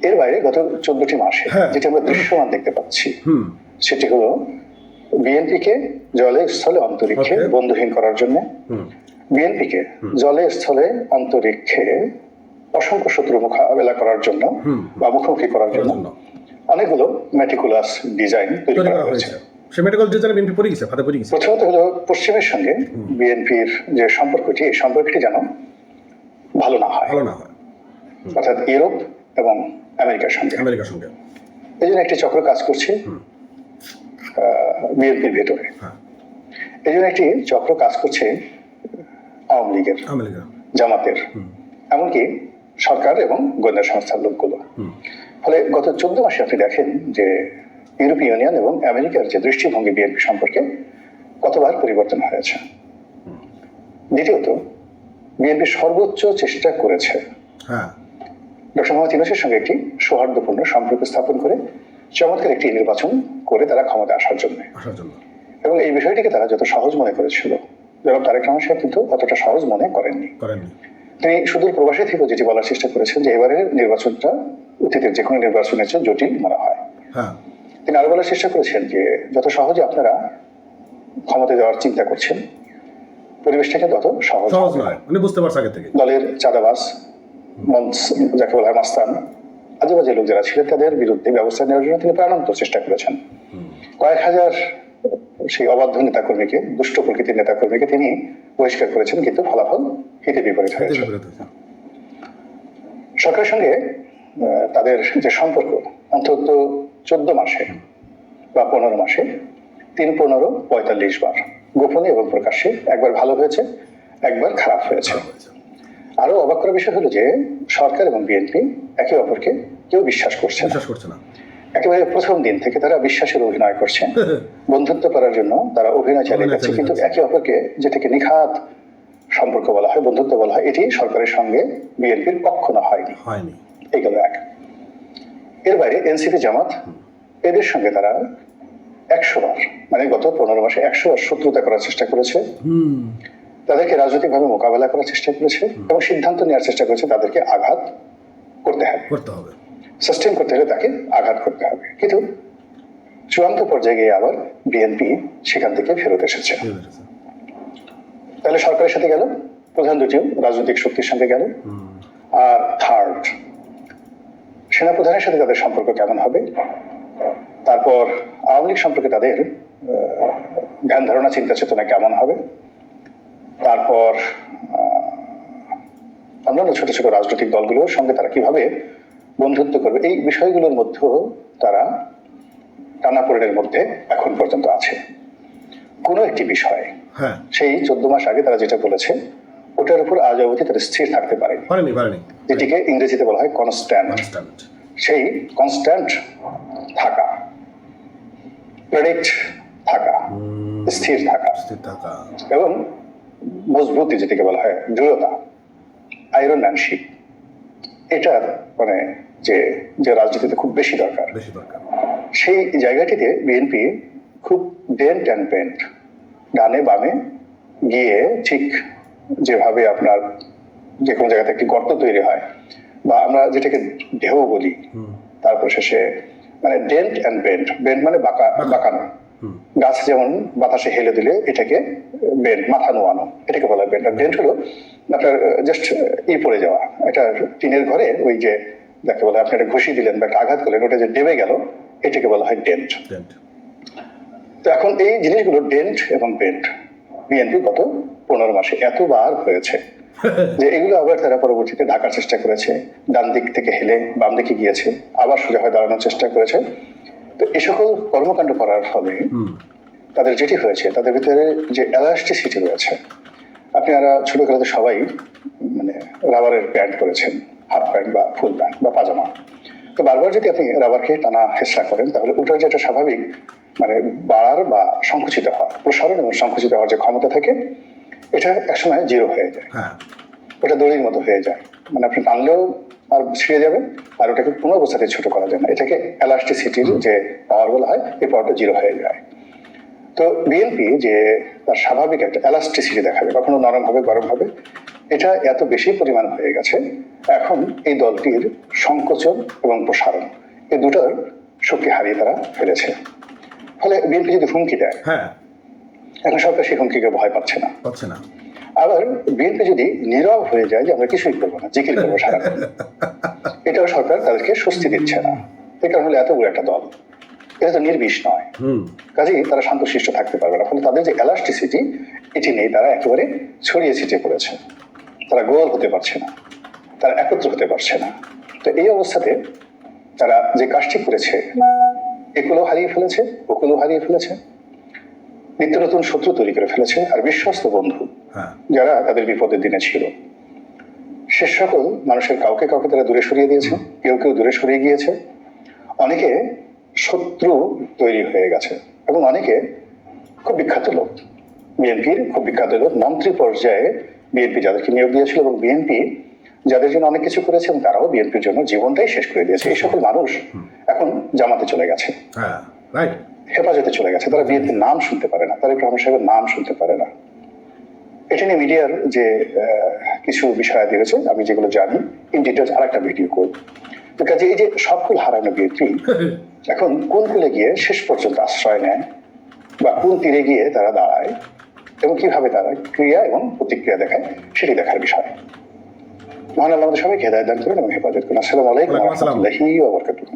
এর বাইরে গত 14টি মাসে যেটি আমরা দৃশ্যমান দেখতে পাচ্ছি সেটি হলো বিএনপিকে জলে স্থলে অন্তরিক্ষে বন্ধুহীন করার জন্য, বিএনপিকে জলে স্থলে অন্তরিক্ষে অসংখ্য শত্রু মোকাবেলা করার জন্য বা মুখোমুখি করার জন্য অনেকগুলো মেটিকুলাস ডিজাইন তৈরি করা হয়েছে। প্রথমত হলো পশ্চিমের সঙ্গে বিএনপির যে সম্পর্কটি, এই সম্পর্কটি যেন ভালো না হয়, অর্থাৎ ইউরোপ এবং আমেরিকার সঙ্গে। এই জন্য একটি চক্র কাজ করছে বিএনপির ভেতরে। এই জন্য একটি চক্র কাজ করছে আওয়ামী লীগের, জামাতের, এমনকি সরকার এবং গোয়েন্দা সংস্থার লোকগুলো। ফলে গত 14 মাসে আপনি দেখেন যে ইউরোপীয় ইউনিয়ন এবং আমেরিকার যে দৃষ্টিভঙ্গি বিএনপি সম্পর্কে কতবার পরিবর্তন হয়েছে। দ্বিতীয়ত, বিএনপি সর্বোচ্চ চেষ্টা করেছে ডক্টর মোহাম্মদ ইউনূসের সঙ্গে একটি সৌহার্দ্যপূর্ণ সম্পর্ক স্থাপন করে চমৎকার একটি নির্বাচন করে তারা ক্ষমতা আসার জন্য। এবং এই বিষয়টিকে তারা যত সহজ মনে করেছিল, জনাব তারেক রহমান সাহেব কিন্তু অতটা সহজ মনে করেননি। তিনি সুদূর প্রবাসী থেকে যেটি বলার চেষ্টা করেছেন যে এবারের নির্বাচনটা অতীতের যে কোনো নির্বাচনের চেয়ে জটিল মনে হয়। তিনি আরো বলার চেষ্টা করেছেন যে যত সহজে আপনারা ক্ষমতা দেওয়ার চিন্তা করছেন, পরিবেশটা কিন্তু অত সহজ নয়। বুঝতে পারছেন আগে থেকে দলের চাঁদাবাজ, যাকে বলা হয় মাস্তান, আজেবাজে লোক যারা ছিলেন তাদের বিরুদ্ধে ব্যবস্থা নেওয়ার জন্য তিনি প্রাণান্তর চেষ্টা করেছেন। কয়েক হাজার সেই অবাধ্য নেতাকর্মীকে, দুষ্ট প্রকৃতির নেতাকর্মীকে তিনি বহিষ্কার করেছেন, কিন্তু ফলাফল হিতে বিপরীত হয়েছে। সরকারের সঙ্গে তাদের যে সম্পর্ক অন্তত 14 মাসে বা 15 মাসে 3-15-45 বার গোপনে এবং প্রকাশ্যে একবার ভালো হয়েছে, একবার খারাপ হয়েছে। আরো অবাক করার বিষয় হলো যে সরকার এবং বিএনপি একে অপরকে কেউ বিশ্বাস করছে না। একেবারে প্রথম দিন থেকে তারা বিশ্বাসের অভিনয় করছে, বন্ধুত্ব করার জন্য তারা অভিনয় চালিয়ে যাচ্ছে, কিন্তু একে অপরকে যেটাকে নিখাত সম্পর্ক বলা হয়, বন্ধুত্ব বলা হয়, এটি সরকারের সঙ্গে বিএনপির কখনো হয়নি। এই গেল এক। এর বাইরে এনসিপি, জামাত, এদের সঙ্গে তারা 100 বার, মানে গত 15 মাসে 100 বার শত্রুতা করার চেষ্টা করেছে, তাদেরকে রাজনৈতিকভাবে মোকাবেলা করার চেষ্টা করেছে এবং সিদ্ধান্ত নেওয়ার চেষ্টা করেছে তাদেরকে আঘাত করতে হবে, সাস্টেন করতে হলে তাকে আঘাত করতে হবে। কিন্তু চূড়ান্ত পর্যায়ে গিয়ে আবার বিএনপি সেখান থেকে ফেরত এসেছে। তাহলে সরকারের সাথে গেল, প্রধান দুটি রাজনৈতিক শক্তির সঙ্গে গেল, আর থার্ড সেনাপ্রধানের সাথে তাদের সম্পর্ক কেমন হবে, তারপর আওয়ামী লীগ সম্পর্কে তাদের ধ্যান ধারণা, চিন্তা চেতনা কেমন হবে, তারপর অন্যান্য ছোট ছোট রাজনৈতিক দলগুলোর সঙ্গে তারা কিভাবে বন্ধুত্ব করবে, এই বিষয়গুলোর মধ্যেও তারা টানাপোড়েনের মধ্যে এখন পর্যন্ত আছে। কোনো একটি বিষয় সেই 14 মাস আগে তারা যেটা বলেছে ওটার উপর আজ অবধি তারা স্থির থাকতে পারেনি, যেটিকে ইংরেজিতে বলা হয় কনস্ট্যান্ট। সেই কনস্ট্যান্ট থাকা, প্রেডিক্ট থাকা, স্থির থাকা এবং মজবুতি, যেটাকে বলা হয় দৃঢ়তা, আয়রনম্যানশিপ, এটা মানে যে রাজনীতিতে খুব বেশি দরকার। সেই জায়গাটিতে বিএনপি খুব ডেন্ট অ্যান্ড বেন্ট, ডানে বামে গিয়ে ঠিক যেভাবে আপনার যে কোনো জায়গাতে একটি গর্ত তৈরি হয় বা আমরা যেটাকে ঢেউ বলি, তারপর শেষে মানে ডেন্ট অ্যান্ড বেন্ট, বেন্ট মানে বাঁকানো, গাছ যেমন বাতাসে হেলে দিলে এটাকে বেন্ট, মাথা নোয়ানো, এটাকে বলা হয় বেন্ট। আর ডেন্ট হলো আপনার জাস্ট পড়ে যাওয়া, এটা টিনের ঘরে ওই যে যাকে বলে আপনি একটা ঘুষি দিলেন বা একটা আঘাত করলেন, ওটা যে ডেবে গেল, এটাকে বলা হয় ডেন্ট। তো এখন এই জিনিসগুলো ডেন্ট এবং বেন্ট বিএনপি গত 15 মাসে এতবার হয়েছে যে এগুলো আবার তারা পরবর্তীতে ঢাকার চেষ্টা করেছে, ডান দিক থেকে হেলে বাম দিকে গিয়েছে, আবার সোজা হয়ে দাঁড়ানোর চেষ্টা করেছে। তো এই সকল কর্মকাণ্ড করার ফলে তাদের যেটি হয়েছে, তাদের ভিতরে যে এলাস্টিসিটি রয়েছে, আপনারা ছোটবেলাতে সবাই মানে রাবারের প্যান্ট পরেছেন, হাফ প্যান্ট বা ফুল প্যান্ট বা পাজামা। তো বারবার যদি আপনি রাবারকে টানা হেঁচড়া করেন, তাহলে ওটার যেটা স্বাভাবিক মানে বাড়ার বা সংকুচিত হওয়ার, প্রসারণ এবং সংকুচিত হওয়ার যে ক্ষমতা থাকে, এটা একসময় জিরো হয়ে যায়, ওটা দড়ির মতো হয়ে যায়, মানে আপনি টানলেও আর ছিঁড়ে যাবে, আর ওটাকে কোনো অবস্থাতে ছোট করা যায় না। এটাকে এলাস্টিসিটির যে পাওয়ার বলা হয়, এই পাওয়ারটা জিরো হয়ে যায়। তো বিএনপি যে তার স্বাভাবিক একটা এলাস্টিসিটি দেখাবে, কখনো নরম হবে গরম হবে, এটা এত বেশি পরিমাণ হয়ে গেছে। এখন এই দলটির সংকোচন এবং প্রসারণ এই দুটোর শক্তি হারিয়ে তারা ফেলেছে। ফলে বিএনপি যদি হুমকি দেয়, হ্যাঁ, এখন সরকার সেই হুমকিকে ভয় পাচ্ছে না। আবার বিএনপি যদি নীরব হয়ে যায় যে আমরা কিছুই করবো না, জিকির করবো সারাক্ষণ, এটাও সরকার তাদেরকে স্বস্তি দিচ্ছে না। এই কারণ হলো এত বড় একটা দল, এটা তো নির্বিষ নয়, কাজেই তারা শান্তশিষ্ট থাকতে পারবে না। ফলে তাদের যে এলাস্টিসিটি এটি নেই, তারা একেবারে ছড়িয়ে ছিটিয়ে পড়েছে, তারা গোল হতে পারছে না, তারা একত্র হতে পারছে না। তো এই অবস্থাতে তারা যে কাজটি করেছে, এগুলো হারিয়ে ফেলেছে, ওগুলো হারিয়ে ফেলেছে, নিত্য নতুন শত্রু তৈরি করে ফেলেছে। আর বিশ্বস্ত বন্ধু যারা তাদের বিপদের দিনে ছিল, সে সকল মানুষের কাউকে কাউকে তারা দূরে সরিয়ে দিয়েছে, কেউ কেউ দূরে সরিয়ে গিয়েছে, অনেকে শত্রু তৈরি হয়ে গেছে, এবং অনেকে খুব বিখ্যাত লোক, বিএনপির খুব বিখ্যাত লোক, মন্ত্রী পর্যায়ে বিএনপি যাদেরকে নিয়োগ দিয়েছিল, এবং বিএনপি যাদের জন্য অনেক কিছু করেছে, এবং তারাও বিএনপির জন্য জীবনটাই শেষ করে দিয়েছে, এই সকল মানুষ এখন জামাতে চলে গেছে, হেফাজতে চলে গেছে। তারা বিএনপির নাম শুনতে পারে না, তারেক রহমান সাহেবের নাম শুনতে পারে না। এটা নিয়ে মিডিয়ার যে কিছু বিষয় দিয়েছে, আমি যেগুলো জানি ইন ডিটেলস আরেকটা ভিডিও করব। তো কাজে এই যে সবকুল হারানো বিএনপি এখন কোন কুলে গিয়ে শেষ পর্যন্ত আশ্রয় নেয়, বা কোন তীরে গিয়ে তারা দাঁড়ায়, এবং কিভাবে তারা ক্রিয়া এবং প্রতিক্রিয়া দেখায়, সেটি দেখার বিষয়। মহান আল্লাহ আমাদের সবাইকে হেদায়েত দান করেন এবং হেফাজত করুন। আসসালামু আলাইকুম ওয়া রাহমাতুল্লাহি ওয়া বারাকাতুহু।